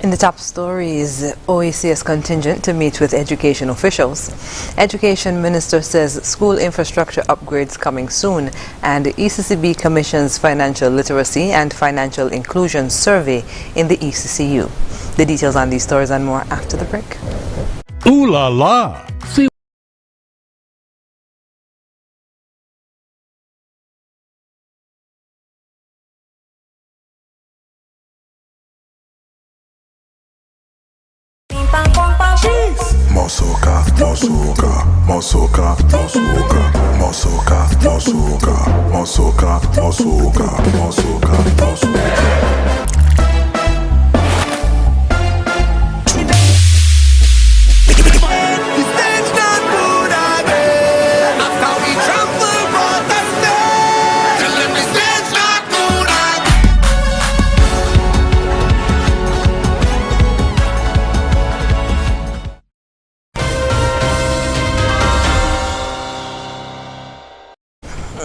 In the top stories, OECS contingent to meet with education officials. Education Minister says school infrastructure upgrades coming soon, and ECCB commissions financial literacy and financial inclusion survey in the ECCU. The details on these stories and more after the break. Ooh la la! See Mosoka, mosoka, mosoka, mosoka, mosoka, mosoka, mosoka, mosoka, mosoka, mosoka.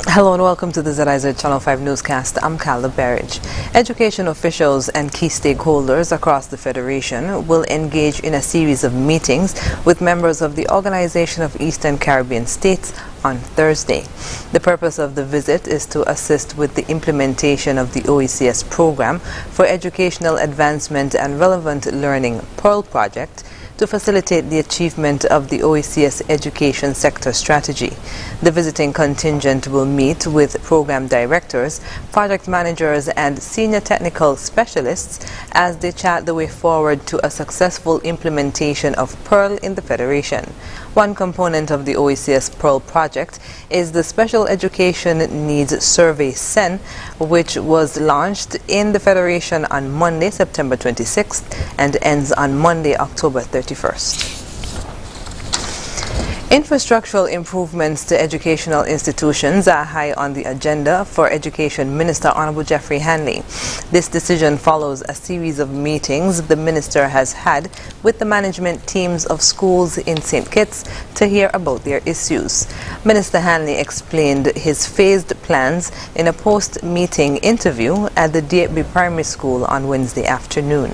Hello and welcome to the ZIZ Channel 5 newscast. I'm Carla Berridge. Education officials and key stakeholders across the Federation will engage in a series of meetings with members of the Organization of Eastern Caribbean States on Thursday. The purpose of the visit is to assist with the implementation of the OECS program for educational advancement and relevant learning Pearl project to facilitate the achievement of the OECS education sector strategy. The visiting contingent will meet with program directors, project managers and senior technical specialists as they chart the way forward to a successful implementation of Pearl in the Federation. One component of the OECS Pearl project is the Special Education Needs Survey SEN, which was launched in the Federation on Monday, September 26th and ends on Monday, October 31st. Infrastructural improvements to educational institutions are high on the agenda for Education Minister Honorable Jeffrey Hanley. This decision follows a series of meetings the minister has had with the management teams of schools in St. Kitts to hear about their issues. Minister Hanley explained his phased plans in a post-meeting interview at the DHB Primary School on Wednesday afternoon.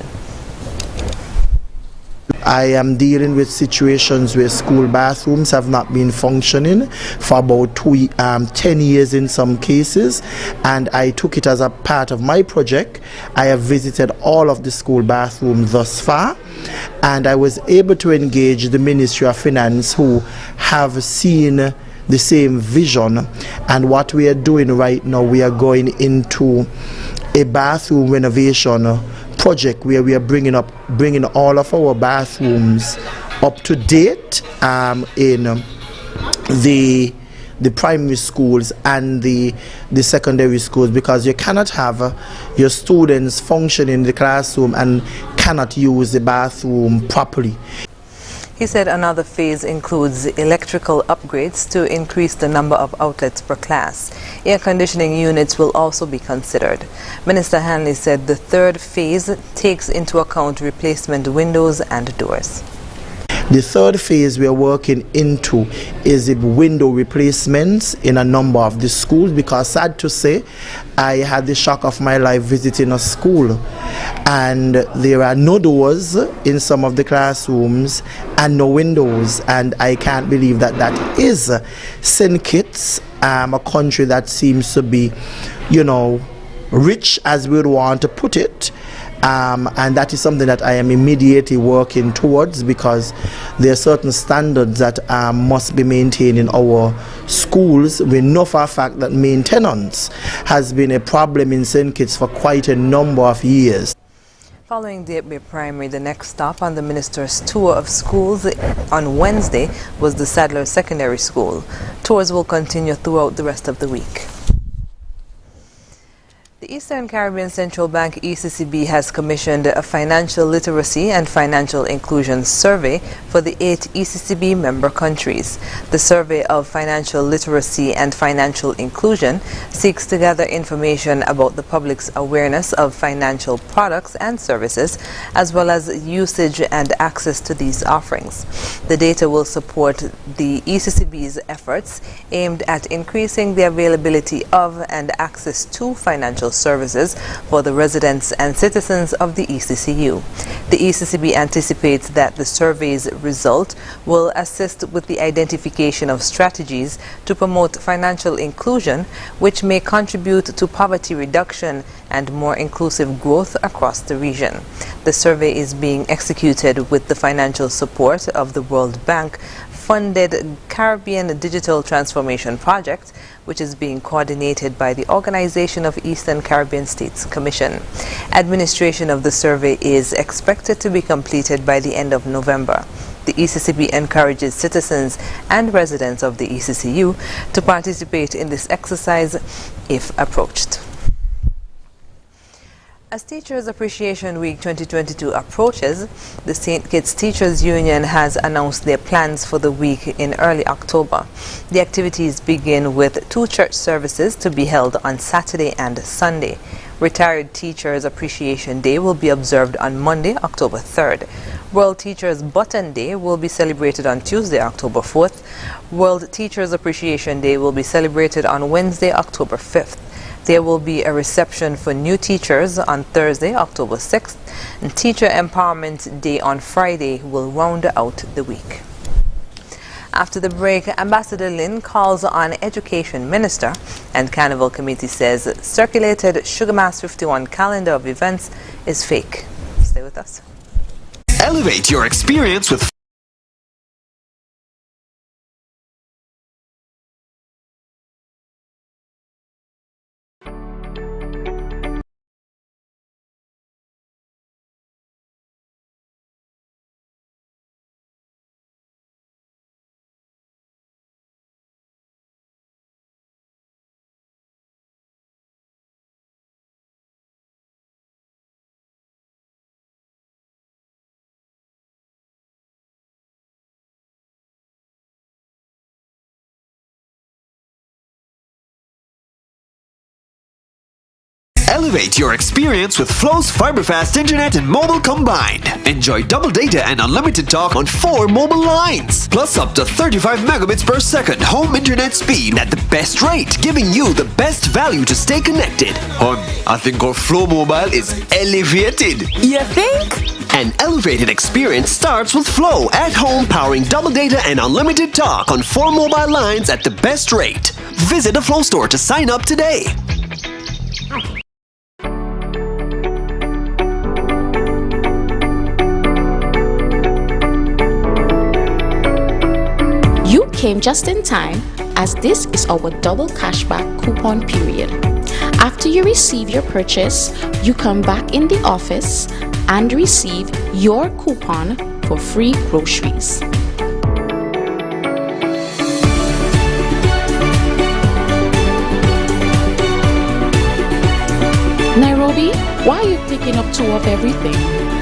I am dealing with situations where school bathrooms have not been functioning for about 10 years in some cases, and I took it as a part of my project. I have visited all of the school bathrooms thus far, and I was able to engage the Ministry of Finance, who have seen the same vision. And what we are doing right now, we are going into a bathroom renovation project where we are bringing all of our bathrooms up to date in the primary schools and the secondary schools, because you cannot have your students function in the classroom and cannot use the bathroom properly. He said another phase includes electrical upgrades to increase the number of outlets per class. Air conditioning units will also be considered. Minister Hanley said the third phase takes into account replacement windows and doors. The third phase we are working into is the window replacements in a number of the schools, because sad to say, I had the shock of my life visiting a school and there are no doors in some of the classrooms and no windows, and I can't believe that that is St. Kitts, a country that seems to be, rich as we would want to put it. And that is something that I am immediately working towards, because there are certain standards that must be maintained in our schools. We know for a fact that maintenance has been a problem in St. Kitts for quite a number of years. Following DHB Primary, the next stop on the minister's tour of schools on Wednesday was the Sadler Secondary School. Tours will continue throughout the rest of the week. The Eastern Caribbean Central Bank ECCB has commissioned a financial literacy and financial inclusion survey for the 8 ECCB member countries. The survey of financial literacy and financial inclusion seeks to gather information about the public's awareness of financial products and services, as well as usage and access to these offerings. The data will support the ECCB's efforts aimed at increasing the availability of and access to financial services services for the residents and citizens of the ECCU. The ECCB anticipates that the survey's result will assist with the identification of strategies to promote financial inclusion, which may contribute to poverty reduction and more inclusive growth across the region. The survey is being executed with the financial support of the World Bank funded Caribbean Digital Transformation Project, which is being coordinated by the Organization of Eastern Caribbean States Commission. Administration of the survey is expected to be completed by the end of November. The ECCB encourages citizens and residents of the ECCU to participate in this exercise if approached. As Teachers Appreciation Week 2022 approaches, the St. Kitts Teachers Union has announced their plans for the week in early October. The activities begin with 2 church services to be held on Saturday and Sunday. Retired Teachers Appreciation Day will be observed on Monday, October 3rd. World Teachers Button Day will be celebrated on Tuesday, October 4th. World Teachers Appreciation Day will be celebrated on Wednesday, October 5th. There will be a reception for new teachers on Thursday, October 6th, and Teacher Empowerment Day on Friday will round out the week. After the break, Ambassador Lin calls on Education Minister, and Carnival Committee says circulated Sugar Mass 51 calendar of events is fake. Stay with us. Elevate your experience with Elevate your experience with Flow's fiber-fast internet and mobile combined. Enjoy double data and unlimited talk on 4 mobile lines, plus up to 35 megabits per second home internet speed at the best rate, giving you the best value to stay connected. I think our Flow mobile is elevated. You think? An elevated experience starts with Flow at home, powering double data and unlimited talk on 4 mobile lines at the best rate. Visit a Flow store to sign up today. You came just in time, as this is our double cashback coupon period. After you receive your purchase, you come back in the office and receive your coupon for free groceries. Nairobi, why are you picking up 2 of everything?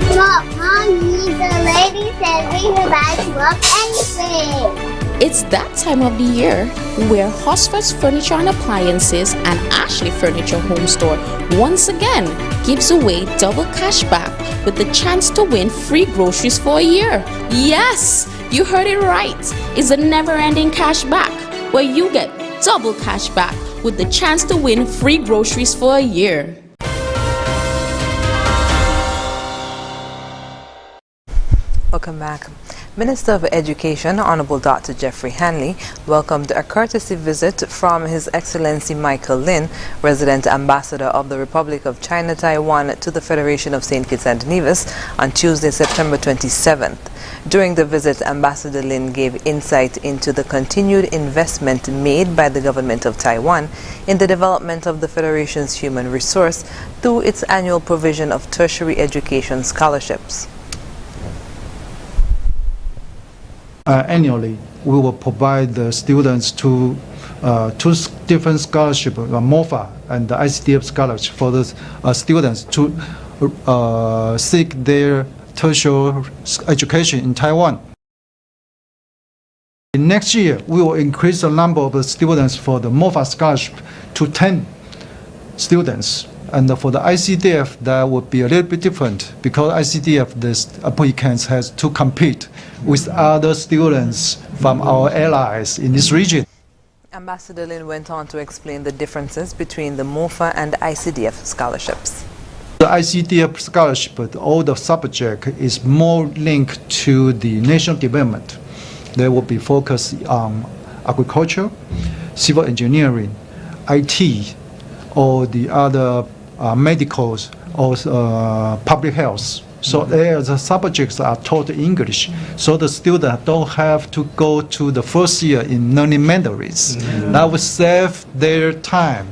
Look, Mommy, the lady said we could buy 2 of anything. It's that time of the year where Hosford's Furniture and Appliances and Ashley Furniture Home Store once again gives away double cash back with the chance to win free groceries for a year. Yes, you heard it right. It's a never-ending cash back where you get double cash back with the chance to win free groceries for a year. Welcome back. Minister of Education, Honorable Dr. Jeffrey Hanley, welcomed a courtesy visit from His Excellency Michael Lin, Resident Ambassador of the Republic of China Taiwan, to the Federation of St. Kitts and Nevis on Tuesday, September 27th. During the visit, Ambassador Lin gave insight into the continued investment made by the government of Taiwan in the development of the Federation's human resource through its annual provision of tertiary education scholarships. Annually, we will provide the students two different scholarships, MOFA and the ICDF scholarship for the students to seek their tertiary education in Taiwan. Next year, we will increase the number of the students for the MOFA scholarship to 10 students. And for the ICDF, that would be a little bit different because ICDF, the applicants has to compete with other students from our allies in this region. Ambassador Lin went on to explain the differences between the MOFA and ICDF scholarships. The ICDF scholarship, all the subject is more linked to the national development. They will be focused on agriculture, civil engineering, IT, or the other medicals or public health. So the subjects are taught English, so the students don't have to go to the first year in learning Mandarins. That will save their time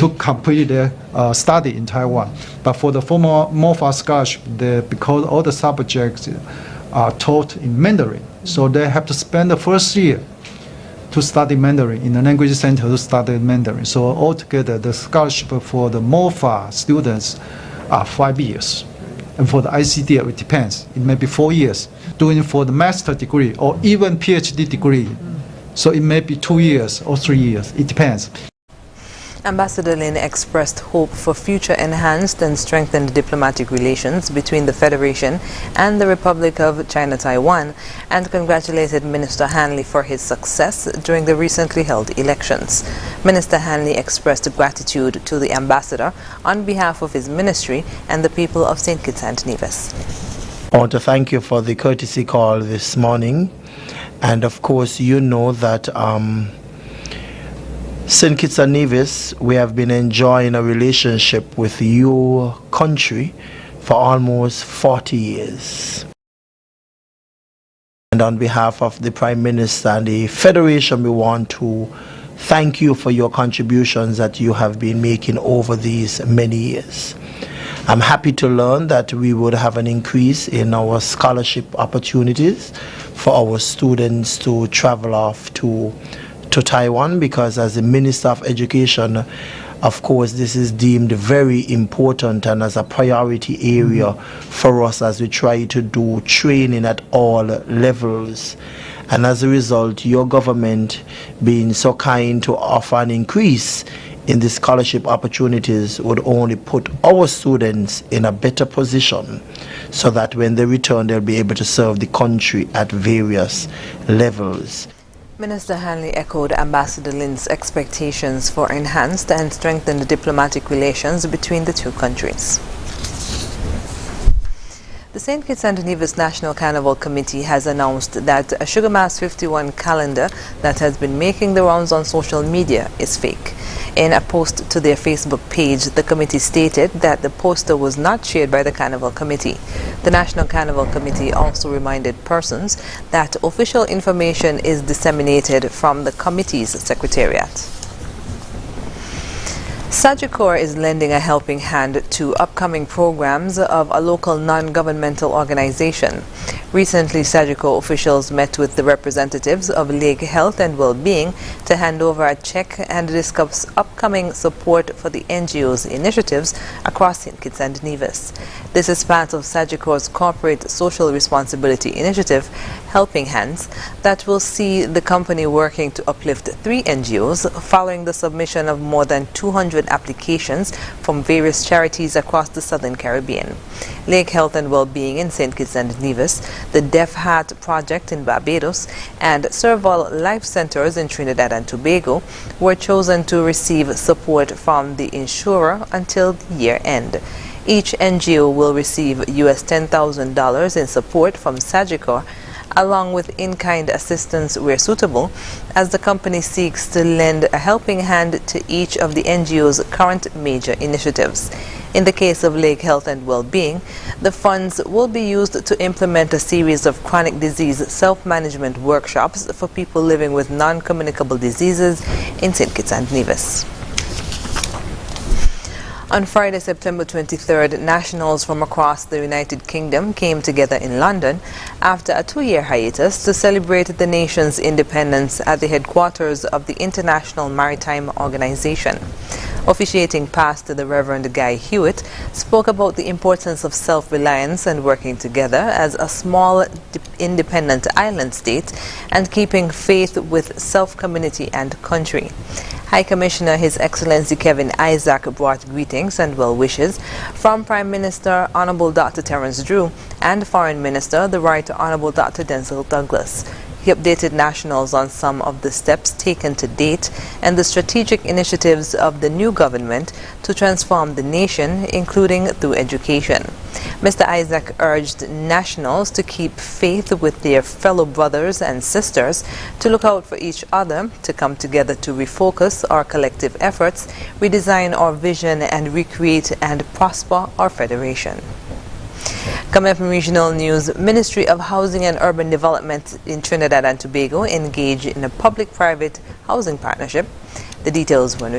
to complete their study in Taiwan. But for the former MOFA scholarship, because all the subjects are taught in Mandarin, so they have to spend the first year to study Mandarin in the language center to study Mandarin. So altogether, the scholarship for the MOFA students are 5 years. And for the ICDF, it depends. It may be 4 years. Doing for the master degree or even PhD degree. So it may be 2 years or 3 years. It depends. Ambassador Lin expressed hope for future enhanced and strengthened diplomatic relations between the Federation and the Republic of China-Taiwan and congratulated Minister Hanley for his success during the recently held elections. Minister Hanley expressed gratitude to the ambassador on behalf of his ministry and the people of St. Kitts and Nevis. I want to thank you for the courtesy call this morning. And of course, you know that St. Kitts and Nevis, we have been enjoying a relationship with your country for almost 40 years. And on behalf of the Prime Minister and the Federation, we want to thank you for your contributions that you have been making over these many years. I'm happy to learn that we would have an increase in our scholarship opportunities for our students to travel off to Taiwan, because as the Minister of Education, of course, this is deemed very important and as a priority area for us as we try to do training at all levels. And as a result, your government being so kind to offer an increase in the scholarship opportunities would only put our students in a better position so that when they return, they'll be able to serve the country at various levels. Minister Hanley echoed Ambassador Lin's expectations for enhanced and strengthened diplomatic relations between the two countries. The St. Kitts and Nevis National Carnival Committee has announced that a Sugar Mass 51 calendar that has been making the rounds on social media is fake. In a post to their Facebook page, the committee stated that the poster was not shared by the Carnival Committee. The National Carnival Committee also reminded persons that official information is disseminated from the committee's secretariat. Sagicor is lending a helping hand to upcoming programs of a local non-governmental organization. Recently, Sagicor officials met with the representatives of Lake Health and Wellbeing to hand over a check and discuss upcoming support for the NGOs initiatives across St. Kitts and Nevis. This is part of Sagicor's corporate social responsibility initiative, Helping Hands, that will see the company working to uplift 3 NGOs following the submission of more than 200 applications from various charities across the Southern Caribbean. Lake Health and Wellbeing in St. Kitts and Nevis, the Deaf Heart Project in Barbados, and Serval Life Centers in Trinidad and Tobago were chosen to receive support from the insurer until the year end. Each NGO will receive US $10,000 in support from Sagicor, along with in-kind assistance where suitable, as the company seeks to lend a helping hand to each of the NGO's current major initiatives. In the case of Lake Health and Wellbeing, the funds will be used to implement a series of chronic disease self-management workshops for people living with non-communicable diseases in St. Kitts and Nevis. On Friday, September 23rd, nationals from across the United Kingdom came together in London after a 2-year hiatus to celebrate the nation's independence at the headquarters of the International Maritime Organization. Officiating Pastor the Reverend Guy Hewitt spoke about the importance of self-reliance and working together as a small independent island state and keeping faith with self-community and country. High Commissioner His Excellency Kevin Isaac brought greetings and well wishes from Prime Minister Honorable Dr. Terence Drew and Foreign Minister the Right Honorable Dr. Denzel Douglas. He updated nationals on some of the steps taken to date and the strategic initiatives of the new government to transform the nation, including through education. Mr. Isaac urged nationals to keep faith with their fellow brothers and sisters, to look out for each other, to come together to refocus our collective efforts, redesign our vision, and recreate and prosper our federation. Coming up in regional news, Ministry of Housing and Urban Development in Trinidad and Tobago engaged in a public-private housing partnership. The details when we